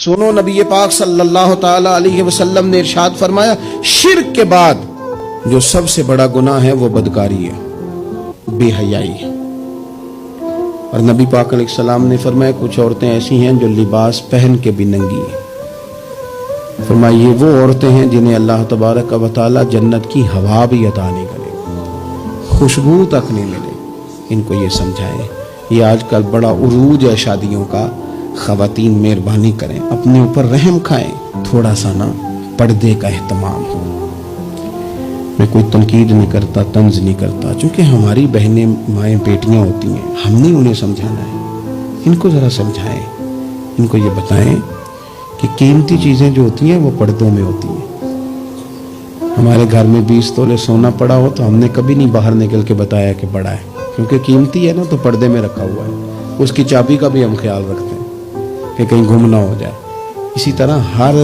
سنو نبی پاک صلی اللہ تعالی علیہ وسلم نے ارشاد فرمایا شرک کے بعد جو سب سے بڑا گناہ ہے وہ بدکاری ہے، بے حیائی ہے۔ اور نبی پاک علیہ السلام نے فرمایا کچھ عورتیں ایسی ہیں جو لباس پہن کے بھی ننگی ہیں۔ فرمایا یہ وہ عورتیں ہیں جنہیں اللہ تبارک و تعالی جنت کی ہوا بھی عطا نہیں کرے، خوشبو تک نہیں ملے۔ ان کو یہ سمجھائیں۔ یہ آج کل بڑا عروج ہے شادیوں کا۔ خواتین مہربانی کریں، اپنے اوپر رحم کھائیں، تھوڑا سا نا پردے کا اہتمام ہو۔ میں کوئی تنقید نہیں کرتا، طنز نہیں کرتا، چونکہ ہماری بہنیں مائیں بیٹیاں ہوتی ہیں، ہم نے انہیں سمجھانا ہے۔ ان کو ذرا سمجھائیں، ان کو یہ بتائیں کہ قیمتی چیزیں جو ہوتی ہیں وہ پردوں میں ہوتی ہیں۔ ہمارے گھر میں 20 تولے سونا پڑا ہو تو ہم نے کبھی نہیں باہر نکل کے بتایا کہ بڑا ہے، کیونکہ قیمتی ہے نا، تو پردے میں رکھا ہوا ہے۔ اس کی چابی کا بھی ہم خیال رکھتے ہیں کہ کہیں گم نہ ہو جائے۔ اسی طرح ہر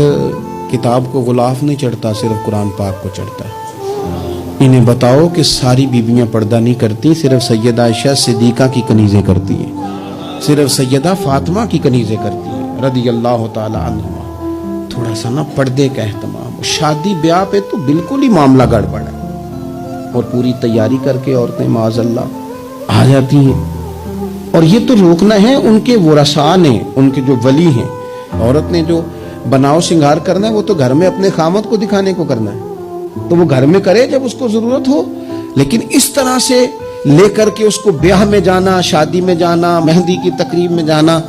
کتاب کو غلاف نہیں چڑھتا، صرف قرآن پاک کو چڑھتا ہے۔ انہیں بتاؤ کہ ساری بیویاں پردہ نہیں کرتی، صرف سیدہ عائشہ صدیقہ کی کنیزیں کرتی ہیں، صرف سیدہ فاطمہ کی کنیزیں کرتی ہیں رضی اللہ تعالی عنہما۔ تھوڑا سا نا پردے کا اہتمام۔ شادی بیاہ پہ تو بالکل ہی معاملہ گڑبڑ ہے، اور پوری تیاری کر کے عورتیں معاذ اللہ آ جاتی ہیں۔ اور یہ تو روکنا ہے ان کے ورثاء نے، ان کے جو ولی ہیں۔ عورت نے جو بناؤ سنگار کرنا ہے وہ تو گھر میں اپنے خامد کو دکھانے کو کرنا ہے، تو وہ گھر میں کرے جب اس کو ضرورت ہو۔ لیکن اس طرح سے لے کر کے اس کو بیاہ میں جانا، شادی میں جانا، مہندی کی تقریب میں جانا،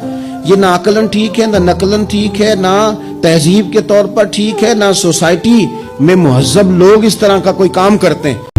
یہ نہ عقلاً ٹھیک ہے، نہ نقلاً ٹھیک ہے، نہ تہذیب کے طور پر ٹھیک ہے، نہ سوسائٹی میں مہذب لوگ اس طرح کا کوئی کام کرتے ہیں۔